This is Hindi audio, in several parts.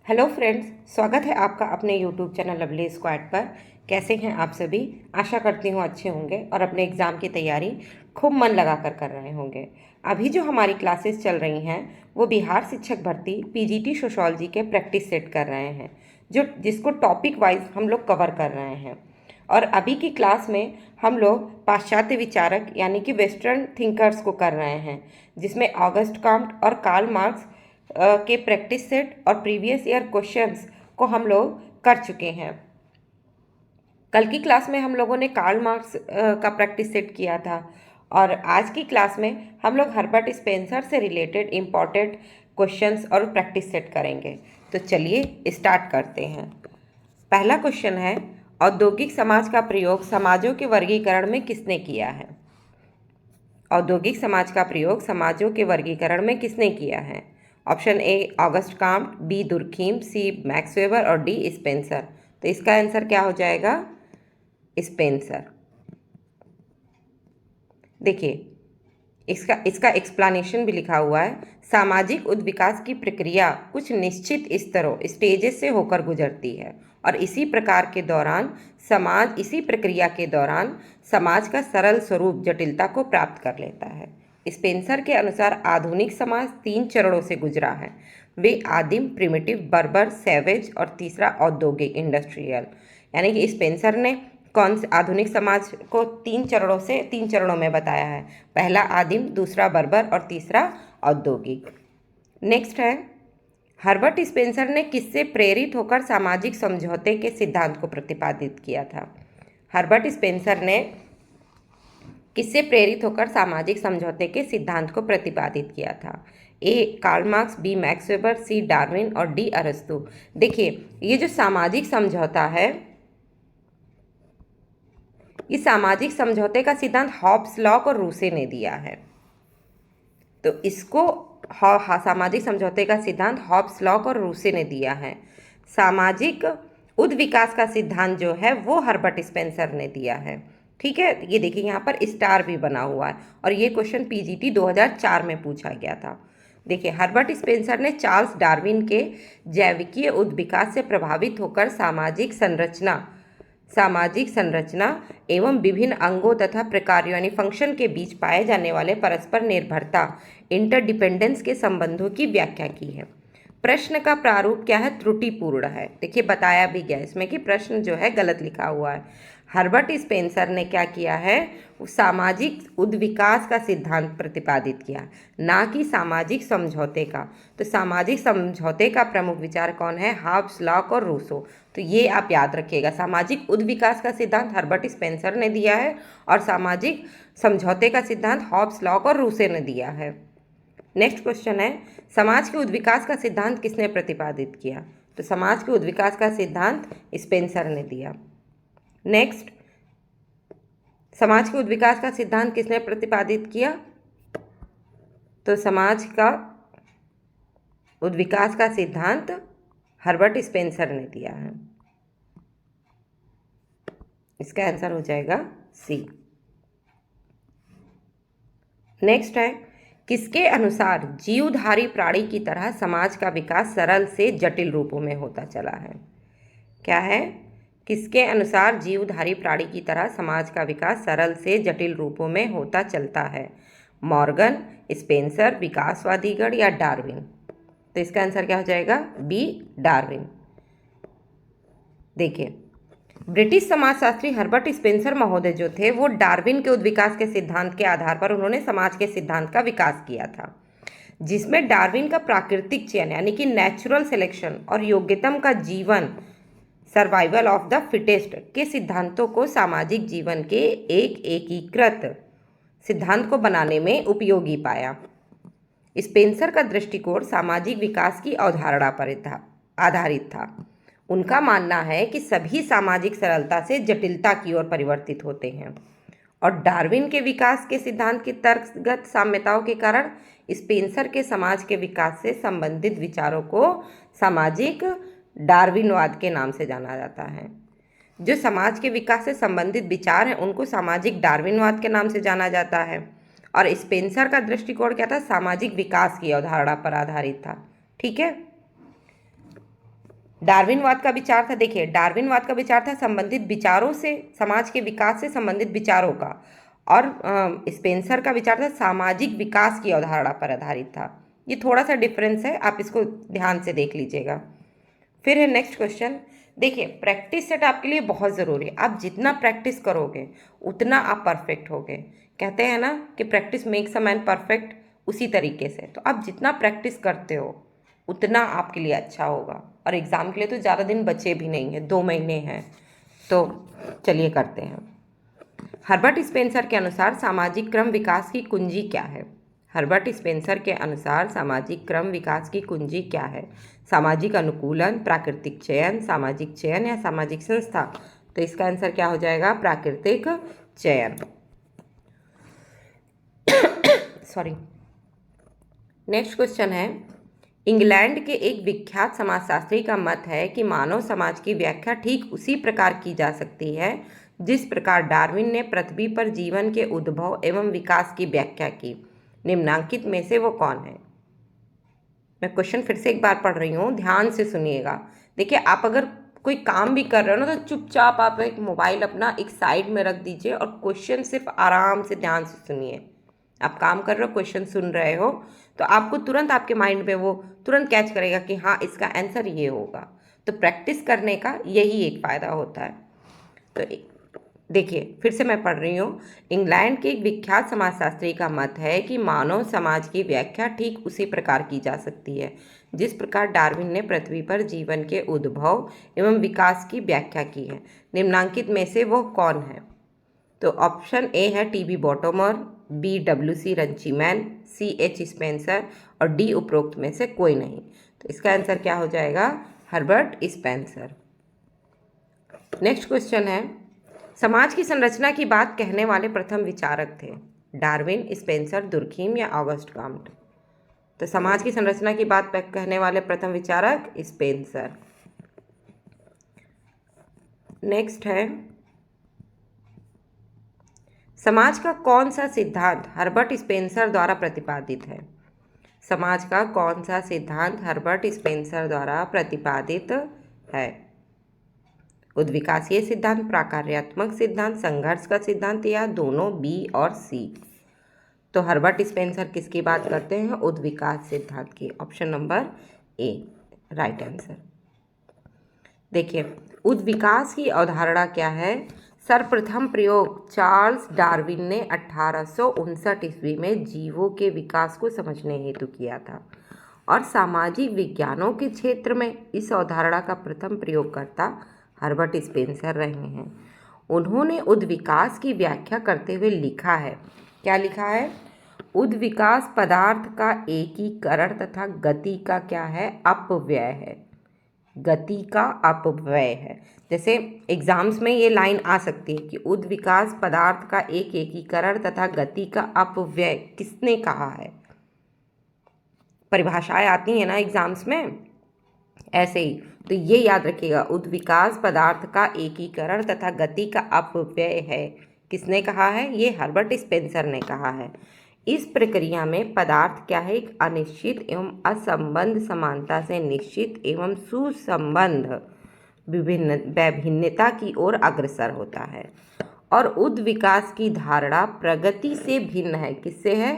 हेलो फ्रेंड्स, स्वागत है आपका अपने यूट्यूब चैनल लवली स्क्वाड पर। कैसे हैं आप सभी? आशा करती हूँ अच्छे होंगे और अपने एग्ज़ाम की तैयारी खूब मन लगा कर रहे होंगे। अभी जो हमारी क्लासेस चल रही हैं वो बिहार शिक्षक भर्ती पीजीटी सोशोलॉजी के प्रैक्टिस सेट कर रहे हैं, जो जिसको टॉपिक वाइज हम लोग कवर कर रहे हैं। और अभी की क्लास में हम लोग पाश्चात्य विचारक यानी कि वेस्टर्न थिंकर्स को कर रहे हैं, जिसमें ऑगस्ट कॉम्ट और कार्ल मार्क्स के प्रैक्टिस सेट और प्रीवियस ईयर क्वेश्चंस को हम लोग कर चुके हैं। कल की क्लास में हम लोगों ने कार्ल मार्क्स का प्रैक्टिस सेट किया था और आज की क्लास में हम लोग हर्बर्ट स्पेंसर से रिलेटेड इम्पॉर्टेंट क्वेश्चंस और प्रैक्टिस सेट करेंगे। तो चलिए स्टार्ट करते हैं। पहला क्वेश्चन है, औद्योगिक समाज का प्रयोग समाजों के वर्गीकरण में किसने किया है? औद्योगिक समाज का प्रयोग समाजों के वर्गीकरण में किसने किया है? Option A Auguste Comte, B Durkheim, C Max Weber और डी स्पेंसर। तो इसका आंसर क्या हो जाएगा? स्पेंसर। देखिए, इसका एक्सप्लेनेशन भी लिखा हुआ है। सामाजिक उद्विकास की प्रक्रिया कुछ निश्चित स्तरों स्टेजेस से होकर गुजरती है और इसी प्रक्रिया के दौरान समाज का सरल स्वरूप जटिलता को प्राप्त कर लेता है। स्पेंसर के अनुसार आधुनिक समाज 3 चरणों से गुजरा है। वे आदिम, प्रिमिटिव, बर्बर, सैवेज और तीसरा औद्योगिक इंडस्ट्रियल। यानी कि स्पेंसर ने कौन से आधुनिक समाज को 3 चरणों में बताया है। पहला आदिम, दूसरा बर्बर और तीसरा औद्योगिक। नेक्स्ट है, हर्बर्ट स्पेंसर ने किससे प्रेरित होकर सामाजिक समझौते के सिद्धांत को प्रतिपादित किया था? हर्बर्ट स्पेंसर ने किससे प्रेरित होकर सामाजिक समझौते के सिद्धांत को प्रतिपादित किया था? A Karl Marx, B Max Weber, C Darwin और डी अरस्तु। देखिए, ये जो सामाजिक समझौता है, इस सामाजिक समझौते का सिद्धांत हॉब्स, लॉक और रूसे ने दिया है। तो इसको सामाजिक समझौते का सिद्धांत हॉब्स, लॉक और रूसे ने दिया है। सामाजिक उद्विकास का सिद्धांत जो है वो हर्बर्ट स्पेंसर ने दिया है। ठीक है, ये देखिए यहाँ पर स्टार भी बना हुआ है और ये क्वेश्चन पीजीटी 2004 में पूछा गया था। देखिए, हर्बर्ट स्पेंसर ने चार्ल्स डार्विन के जैविकीय उद्विकास से प्रभावित होकर सामाजिक संरचना एवं विभिन्न अंगों तथा प्रकारों यानी फंक्शन के बीच पाए जाने वाले परस्पर निर्भरता इंटरडिपेंडेंस के संबंधों की व्याख्या की है। प्रश्न का प्रारूप क्या है? त्रुटिपूर्ण है। देखिए, बताया भी गया इसमें कि प्रश्न जो है गलत लिखा हुआ है। हर्बर्ट स्पेंसर ने क्या किया है? सामाजिक उद्विकास का सिद्धांत प्रतिपादित किया, ना कि सामाजिक समझौते का। तो सामाजिक समझौते का प्रमुख विचार कौन है? हॉब्स, लॉक और रूसो। तो ये आप याद रखिएगा, सामाजिक उद्विकास का सिद्धांत हर्बर्ट स्पेंसर ने दिया है और सामाजिक समझौते का सिद्धांत हॉब्स, लॉक और रूसे ने दिया है। नेक्स्ट क्वेश्चन है, समाज के उद्विकास का सिद्धांत किसने प्रतिपादित किया? तो समाज के उद्विकास का सिद्धांत स्पेंसर ने दिया। नेक्स्ट, समाज के उद्विकास का सिद्धांत किसने प्रतिपादित किया? तो समाज का उद्विकास का सिद्धांत हर्बर्ट स्पेंसर ने दिया है। इसका आंसर हो जाएगा सी। नेक्स्ट है, किसके अनुसार जीवधारी प्राणी की तरह समाज का विकास सरल से जटिल रूपों में होता चला है? क्या है? किसके अनुसार जीवधारी प्राणी की तरह समाज का विकास सरल से जटिल रूपों में होता चलता है? मॉर्गन, स्पेंसर, विकासवादीगण या डार्विन? तो इसका आंसर क्या हो जाएगा? B Darwin. देखिए, ब्रिटिश समाजशास्त्री हर्बर्ट स्पेंसर महोदय जो थे वो डार्विन के उद्विकास के सिद्धांत के आधार पर उन्होंने समाज के सिद्धांत का विकास किया था, जिसमें डार्विन का प्राकृतिक चयन यानी कि नेचुरल सिलेक्शन और योग्यतम का जीवन सर्वाइवल ऑफ द फिटेस्ट के सिद्धांतों को सामाजिक जीवन के एक एकीकृत सिद्धांत को बनाने में उपयोगी पाया। स्पेंसर का दृष्टिकोण सामाजिक विकास की अवधारणा पर आधारित था। उनका मानना है कि सभी सामाजिक सरलता से जटिलता की ओर परिवर्तित होते हैं और डार्विन के विकास के सिद्धांत की तर्कगत साम्यताओं के कारण स्पेंसर के समाज के विकास से संबंधित विचारों को सामाजिक डार्विनवाद के नाम से जाना जाता है। जो समाज के विकास से संबंधित विचार हैं उनको सामाजिक डार्विनवाद के नाम से जाना जाता है और स्पेंसर का दृष्टिकोण क्या था? सामाजिक विकास की अवधारणा पर आधारित था। ठीक है, डार्विनवाद का विचार था, देखिए डार्विनवाद का विचार था संबंधित विचारों से, समाज के विकास से संबंधित विचारों का, और स्पेंसर का विचार था सामाजिक विकास की अवधारणा पर आधारित था। ये थोड़ा सा डिफरेंस है, आप इसको ध्यान से देख लीजिएगा। फिर है नेक्स्ट क्वेश्चन। देखिए प्रैक्टिस सेट आपके लिए बहुत ज़रूरी है, आप जितना प्रैक्टिस करोगे उतना आप परफेक्ट होगे। कहते हैं ना कि practice makes a man perfect, उसी तरीके से तो आप जितना प्रैक्टिस करते हो उतना आपके लिए अच्छा होगा। और एग्ज़ाम के लिए तो ज़्यादा दिन बचे भी नहीं हैं, 2 महीने हैं। तो चलिए करते हैं। हर्बर्ट स्पेंसर के अनुसार सामाजिक क्रम विकास की कुंजी क्या है? हर्बर्ट स्पेंसर के अनुसार सामाजिक क्रम विकास की कुंजी क्या है? सामाजिक अनुकूलन, प्राकृतिक चयन, सामाजिक चयन या सामाजिक संस्था? तो इसका आंसर क्या हो जाएगा? प्राकृतिक चयन। सॉरी। नेक्स्ट क्वेश्चन है, इंग्लैंड के एक विख्यात समाजशास्त्री का मत है कि मानव समाज की व्याख्या ठीक उसी प्रकार की जा सकती है जिस प्रकार डार्विन ने पृथ्वी पर जीवन के उद्भव एवं विकास की व्याख्या की। निम्नांकित में से वो कौन है? मैं क्वेश्चन फिर से एक बार पढ़ रही हूँ, ध्यान से सुनिएगा। देखिए आप अगर कोई काम भी कर रहे हो ना तो चुपचाप आप एक मोबाइल अपना एक साइड में रख दीजिए और क्वेश्चन सिर्फ आराम से ध्यान से सुनिए। आप काम कर रहे हो, क्वेश्चन सुन रहे हो, तो आपको तुरंत आपके माइंड में वो तुरंत कैच करेगा कि हाँ इसका आंसर ये होगा। तो प्रैक्टिस करने का यही एक फ़ायदा होता है। तो देखिए फिर से मैं पढ़ रही हूँ। इंग्लैंड के एक विख्यात समाजशास्त्री का मत है कि मानव समाज की व्याख्या ठीक उसी प्रकार की जा सकती है जिस प्रकार डार्विन ने पृथ्वी पर जीवन के उद्भव एवं विकास की व्याख्या की है। निम्नांकित में से वो कौन है? तो ऑप्शन ए है TB Bottomore, B W C. Runciman, C H Spencer और डी उपरोक्त में से कोई नहीं। तो इसका आंसर क्या हो जाएगा? Herbert Spencer. नेक्स्ट क्वेश्चन है, समाज की संरचना की बात कहने वाले प्रथम विचारक थे? डार्विन, स्पेंसर, दुर्खीम या ऑगस्ट कॉम्ट? तो समाज की संरचना की बात कहने वाले प्रथम विचारक स्पेंसर। नेक्स्ट है, समाज का कौन सा सिद्धांत हर्बर्ट स्पेंसर द्वारा प्रतिपादित है? समाज का कौन सा सिद्धांत हर्बर्ट स्पेंसर द्वारा प्रतिपादित है? उद्विकासीय सिद्धांत, प्राकार्यात्मक सिद्धांत, संघर्ष का सिद्धांत या दोनों, बी और सी? तो हर्बर्ट स्पेंसर किसकी बात करते हैं? उद्विकास सिद्धांत की। Option number A right answer. देखिए उद्विकास की अवधारणा क्या है? सर्वप्रथम प्रयोग चार्ल्स डार्विन ने 1859 ईस्वी में जीवों के विकास को समझने हेतु किया था और सामाजिक विज्ञानों के क्षेत्र में इस अवधारणा का प्रथम प्रयोगकर्ता हर्बर्ट स्पेंसर रहे हैं। उन्होंने उद्विकास की व्याख्या करते हुए लिखा है, क्या लिखा है? उद्विकास पदार्थ का एकीकरण तथा गति का क्या है? अपव्यय है। गति का अपव्यय है। जैसे एग्जाम्स में ये लाइन आ सकती है कि उद्विकास पदार्थ का एक एकीकरण तथा गति का अपव्यय किसने कहा है? परिभाषाएं आती हैं ना एग्जाम्स में, ऐसे ही तो ये याद रखिएगा, उद्विकास पदार्थ का एकीकरण तथा गति का अपव्यय है, किसने कहा है? ये हर्बर्ट स्पेंसर ने कहा है। इस प्रक्रिया में पदार्थ क्या है? एक अनिश्चित एवं असंबद्ध समानता से निश्चित एवं सुसंबद्ध वैभिन्नता की ओर अग्रसर होता है और उद्विकास की धारणा प्रगति से भिन्न है। किससे है?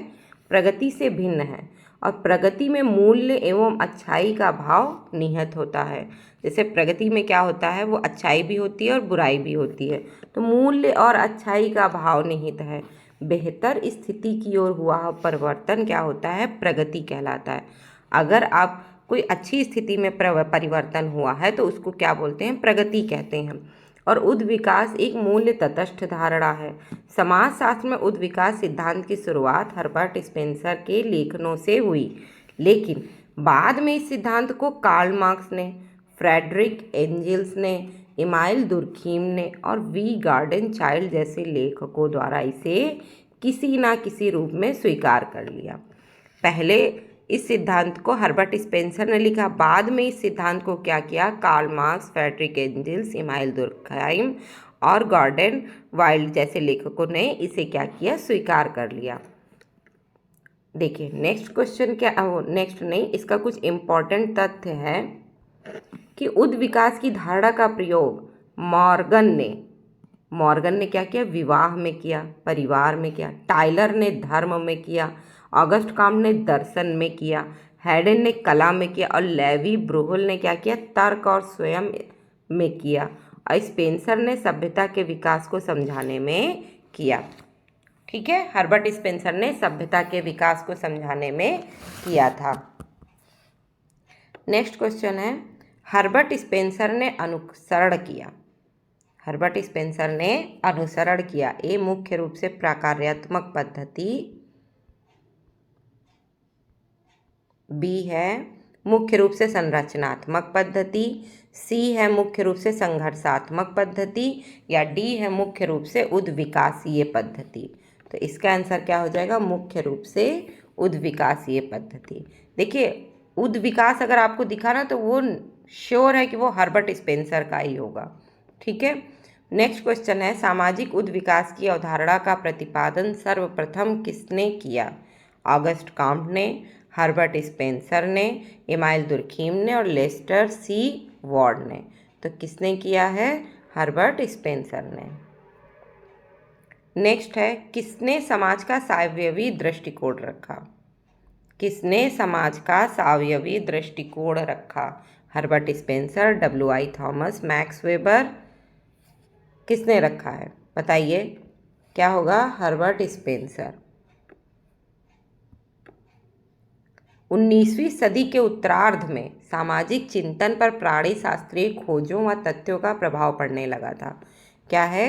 प्रगति से भिन्न है और प्रगति में मूल्य एवं अच्छाई का भाव निहित होता है। जैसे प्रगति में क्या होता है? वो अच्छाई भी होती है और बुराई भी होती है, तो मूल्य और अच्छाई का भाव निहित है। बेहतर स्थिति की ओर हुआ परिवर्तन क्या होता है? प्रगति कहलाता है। अगर आप कोई अच्छी स्थिति में परिवर्तन हुआ है तो उसको क्या बोलते हैं? प्रगति कहते हैं। और उद्विकास एक मूल्य तटस्थ धारणा है। समाजशास्त्र में उद्विकास सिद्धांत की शुरुआत हर्बर्ट स्पेंसर के लेखनों से हुई, लेकिन बाद में इस सिद्धांत को कार्ल मार्क्स ने, फ्रेडरिक एंजल्स ने, इमाइल दुर्खीम ने और वी गार्डन चाइल्ड जैसे लेखकों द्वारा इसे किसी ना किसी रूप में स्वीकार कर लिया। पहले इस सिद्धांत को हर्बर्ट स्पेंसर ने लिखा, बाद में इस सिद्धांत को क्या किया? Karl Marx, Friedrich Engels, Emile Durkheim और गॉर्डन वाइल्ड जैसे लेखकों ने इसे क्या किया? स्वीकार कर लिया। देखिए नेक्स्ट क्वेश्चन क्या, नेक्स्ट नहीं, इसका कुछ इम्पोर्टेंट तथ्य है कि उद्विकास की धारणा का प्रयोग मॉर्गन ने क्या किया? विवाह में किया, परिवार में किया। टाइलर ने धर्म में किया। ऑगस्ट कॉम्ट ने दर्शन में किया। हैडन ने कला में किया। और लेवी ब्रूहल ने क्या किया? तर्क और स्वयं में किया। और स्पेंसर ने सभ्यता के विकास को समझाने में किया। ठीक है, हर्बर्ट स्पेंसर ने सभ्यता के विकास को समझाने में किया था। नेक्स्ट क्वेश्चन है, हर्बर्ट स्पेंसर ने अनुसरण किया। हर्बर्ट स्पेंसर ने अनुसरण किया। ए मुख्य रूप से प्रकार्यात्मक पद्धति, बी है मुख्य रूप से संरचनात्मक पद्धति, सी है मुख्य रूप से संघर्षात्मक पद्धति, या डी है मुख्य रूप से उद्विकासीय पद्धति। तो इसका आंसर क्या हो जाएगा? मुख्य रूप से उद्विकासीय पद्धति। देखिए, उद्विकास अगर आपको दिखा ना तो वो श्योर है कि वो हर्बर्ट स्पेंसर का ही होगा। ठीक है, नेक्स्ट क्वेश्चन है, सामाजिक उद्विकास की अवधारणा का प्रतिपादन सर्वप्रथम किसने किया? ऑगस्ट कॉम्ट ने, हर्बर्ट स्पेंसर ने, इमाइल दुर्खीम ने और लेस्टर सी वार्ड ने। तो किसने किया है? हर्बर्ट स्पेंसर ने। नेक्स्ट है, किसने समाज का सावयवी दृष्टिकोण रखा? किसने समाज का सावयवी दृष्टिकोण रखा? Herbert Spencer, W I. Thomas, Max Weber, किसने रखा है? बताइए क्या होगा? Herbert Spencer. 19वीं सदी के उत्तरार्ध में सामाजिक चिंतन पर प्राणी शास्त्रीय खोजों व तथ्यों का प्रभाव पड़ने लगा था। क्या है?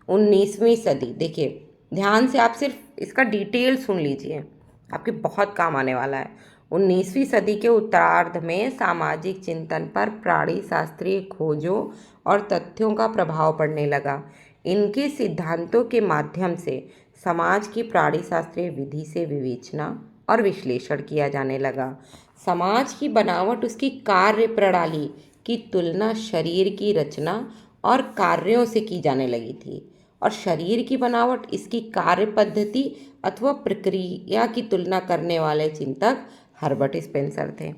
19वीं सदी। देखिए ध्यान से, आप सिर्फ इसका डिटेल सुन लीजिए, आपके बहुत काम आने वाला है। 19वीं सदी के उत्तरार्ध में सामाजिक चिंतन पर प्राणी शास्त्रीय खोजों और तथ्यों का प्रभाव पड़ने लगा। इनके सिद्धांतों के माध्यम से समाज की प्राणी शास्त्रीय विधि से विवेचना और विश्लेषण किया जाने लगा। समाज की बनावट उसकी कार्य प्रणाली की तुलना शरीर की रचना और कार्यों से की जाने लगी थी, और शरीर की बनावट इसकी कार्य पद्धति अथवा प्रक्रिया की तुलना करने वाले चिंतक हर्बर्ट स्पेंसर थे।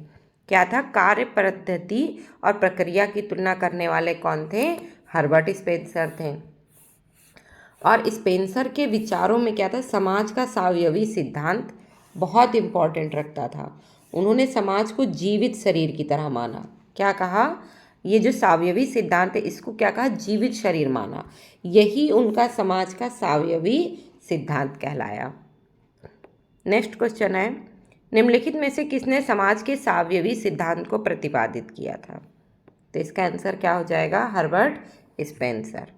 क्या था? कार्य पद्धति और प्रक्रिया की तुलना करने वाले कौन थे? हर्बर्ट स्पेंसर थे। और स्पेंसर के विचारों में क्या था? समाज का सावयवी सिद्धांत बहुत इम्पॉर्टेंट रखता था। उन्होंने समाज को जीवित शरीर की तरह माना। क्या कहा? ये जो सावयवी सिद्धांत है इसको क्या कहा? जीवित शरीर माना। यही उनका समाज का सावयवी सिद्धांत कहलाया। नेक्स्ट क्वेश्चन है, निम्नलिखित में से किसने समाज के सावयवी सिद्धांत को प्रतिपादित किया था? तो इसका आंसर क्या हो जाएगा? Herbert Spencer.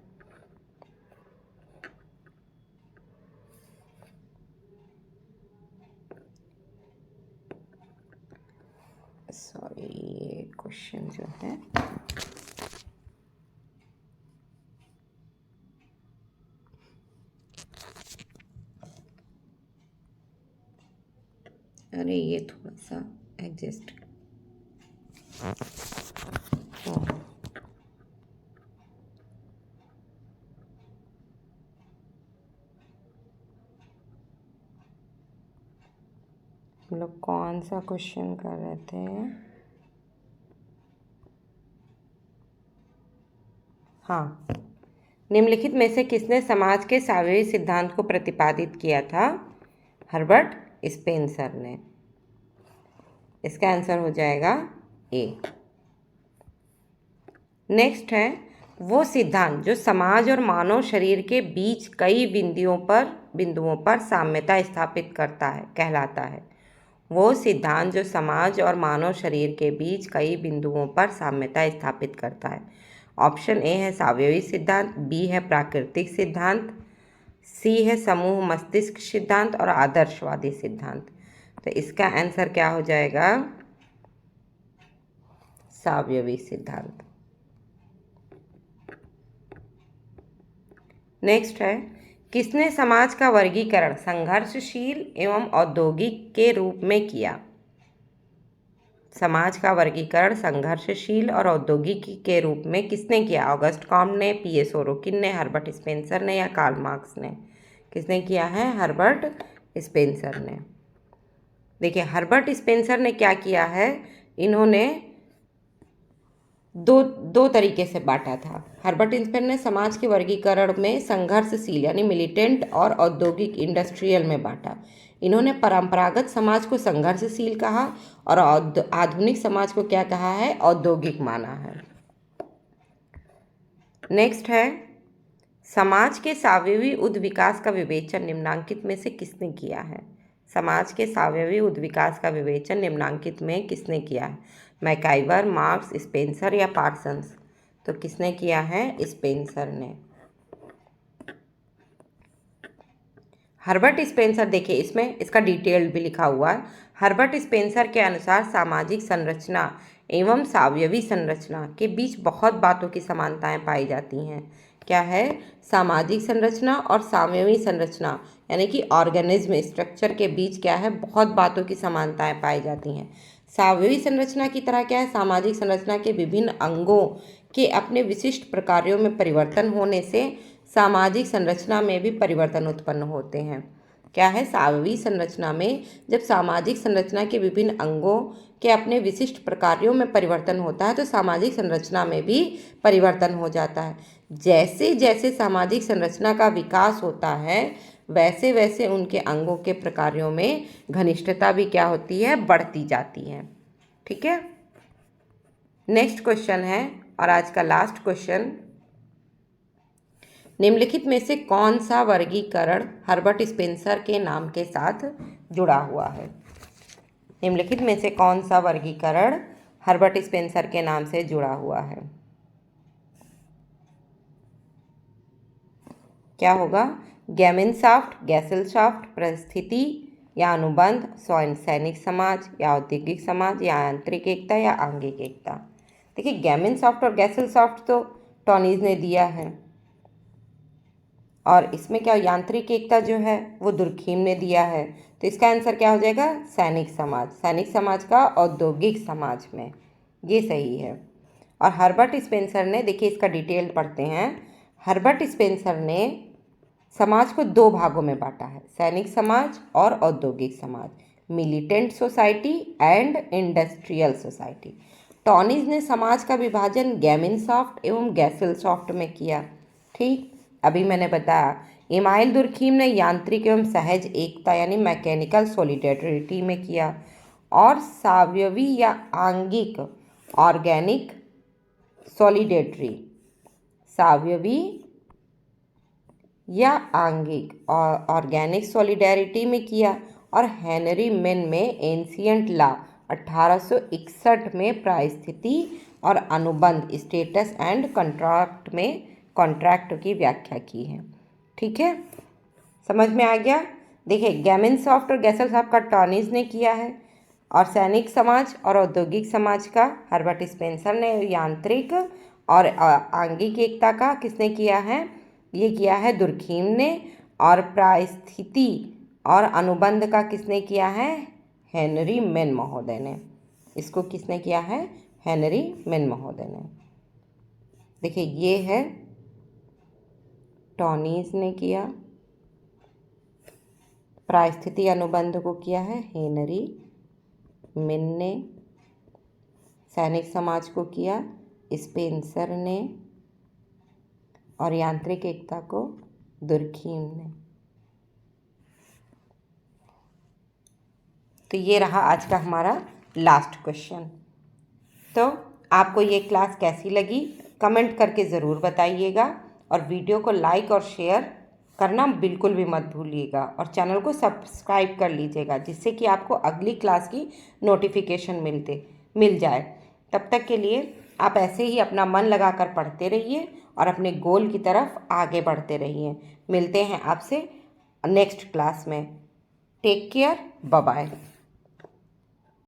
सॉरी, ये क्वेश्चन जो है अरे ये थोड़ा सा एडजस्ट हम लोग कौन सा क्वेश्चन कर रहे थे? हाँ, निम्नलिखित में से किसने समाज के सावयवी सिद्धांत को प्रतिपादित किया था? हर्बर्ट स्पेंसर ने। इसका आंसर हो जाएगा ए। नेक्स्ट है, वो सिद्धांत जो समाज और मानव शरीर के बीच कई बिंदुओं पर साम्यता स्थापित करता है कहलाता है। वो सिद्धांत जो समाज और मानव शरीर के बीच कई बिंदुओं पर साम्यता स्थापित करता है। ऑप्शन ए है सावयवी सिद्धांत, बी है प्राकृतिक सिद्धांत, सी है समूह मस्तिष्क सिद्धांत और आदर्शवादी सिद्धांत। तो इसका आंसर क्या हो जाएगा? सावयवी सिद्धांत। नेक्स्ट है, किसने समाज का वर्गीकरण संघर्षशील एवं औद्योगिक के रूप में किया? समाज का वर्गीकरण संघर्षशील और औद्योगिक के रूप में किसने किया? ऑगस्ट कॉम्ट ने, पी.ए. सोरोकिन ने, हर्बर्ट स्पेंसर ने या कार्ल मार्क्स ने? किसने किया है? हर्बर्ट स्पेंसर ने। देखिए हर्बर्ट स्पेंसर ने क्या किया है, इन्होंने दो तरीके से बांटा था। हर्बर्ट स्पेंसर ने समाज के वर्गीकरण में संघर्षशील यानी मिलिटेंट और औद्योगिक इंडस्ट्रियल में बांटा। इन्होंने परंपरागत समाज को संघर्षशील कहा और आधुनिक समाज को क्या कहा है, औद्योगिक माना है। नेक्स्ट है, समाज के सावयवी उद्विकास का विवेचन निम्नांकित में से किसने किया है। समाज के सावयवी उद्विकास का विवेचन निम्नांकित में किसने किया है, मैकाइवर, मार्क्स, स्पेंसर या पार्सन्स। तो किसने किया है, स्पेंसर ने। हर्बर्ट स्पेंसर, देखिए इसमें इसका डिटेल्ड भी लिखा हुआ है। हर्बर्ट स्पेंसर के अनुसार सामाजिक संरचना एवं सावयवी संरचना के बीच बहुत बातों की समानताएं पाई जाती हैं। क्या है, सामाजिक संरचना और सावयवी संरचना यानी कि ऑर्गेनिज्म स्ट्रक्चर के बीच क्या है, बहुत बातों की समानताएं पाई जाती हैं। सावयवी संरचना की तरह क्या है, सामाजिक संरचना के विभिन्न अंगों के अपने विशिष्ट प्रकारों में परिवर्तन होने से सामाजिक संरचना में भी परिवर्तन उत्पन्न होते हैं। क्या है, सावयवी संरचना में जब सामाजिक संरचना के विभिन्न अंगों के अपने विशिष्ट प्रकारों में परिवर्तन होता है तो सामाजिक संरचना में भी परिवर्तन हो जाता है। जैसे जैसे सामाजिक संरचना का विकास होता है वैसे वैसे उनके अंगों के प्रकारों में घनिष्ठता भी क्या होती है, बढ़ती जाती है। ठीक है, नेक्स्ट क्वेश्चन है और आज का लास्ट क्वेश्चन, निम्नलिखित में से कौन सा वर्गीकरण हर्बर्ट स्पेंसर के नाम के साथ जुड़ा हुआ है। निम्नलिखित में से कौन सा वर्गीकरण हर्बर्ट स्पेंसर के नाम से जुड़ा हुआ है। क्या होगा, गैमिनशाफ्ट, गैसेलशाफ्ट, परिस्थिति या अनुबंध, सैनिक समाज या औद्योगिक समाज या आंतरिक एकता या आंगिक एकता। देखिए गैमिनशाफ्ट और गैसेलशाफ्ट तो टॉनीज ने दिया है और इसमें क्या यांत्रिक एकता जो है वो दुर्खीम ने दिया है। तो इसका आंसर क्या हो जाएगा, सैनिक समाज। सैनिक समाज का औद्योगिक समाज में, ये सही है। और हर्बर्ट स्पेंसर ने, देखिए इसका डिटेल पढ़ते हैं। हर्बर्ट स्पेंसर ने समाज को दो भागों में बांटा है, सैनिक समाज और औद्योगिक समाज, militant society and industrial society. Tonnies ने समाज का विभाजन गैमिनशाफ्ट एवं गैसेलशाफ्ट में किया। ठीक, अभी मैंने बताया। इमाइल दुर्खीम ने यांत्रिक एवं सहज एकता यानी मैकेनिकल सॉलिडेरिटी में किया और सावयवी या आंगिक ऑर्गेनिक सॉलिडेरिटी, सावयवी या आंगिक ऑर्गेनिक सॉलिडेरिटी में किया। और हेनरी मेन में एंशियंट लॉ 1861 में पारिस्थिति और अनुबंध स्टेटस एंड कॉन्ट्रैक्ट में कॉन्ट्रैक्ट की व्याख्या की है। ठीक है, समझ में आ गया। देखिए गैमिनशाफ्ट और गैसेलशाफ्ट का टॉनीज ने किया है और सैनिक समाज और औद्योगिक समाज का हर्बर्ट स्पेंसर ने, यांत्रिक और आंगिक एकता का किसने किया है, ये किया है दुर्खीम ने। और पारिस्थिति और अनुबंध का किसने किया है, हेनरी मेन महोदय ने। इसको किसने किया है, हेनरी मेन महोदय ने। देखिए ये है टॉनीज ने किया, पारिस्थिति अनुबंध को किया है हेनरी मेन ने, सैनिक समाज को किया स्पेंसर ने और यांत्रिक एकता को दुर्खीम ने। तो ये रहा आज का हमारा लास्ट क्वेश्चन। तो आपको ये क्लास कैसी लगी कमेंट करके ज़रूर बताइएगा और वीडियो को लाइक और शेयर करना बिल्कुल भी मत भूलिएगा और चैनल को सब्सक्राइब कर लीजिएगा जिससे कि आपको अगली क्लास की नोटिफिकेशन मिल जाए। तब तक के लिए आप ऐसे ही अपना मन लगाकर पढ़ते रहिए और अपने गोल की तरफ आगे बढ़ते रहिए। मिलते हैं आपसे नेक्स्ट क्लास में। Take care, bye bye.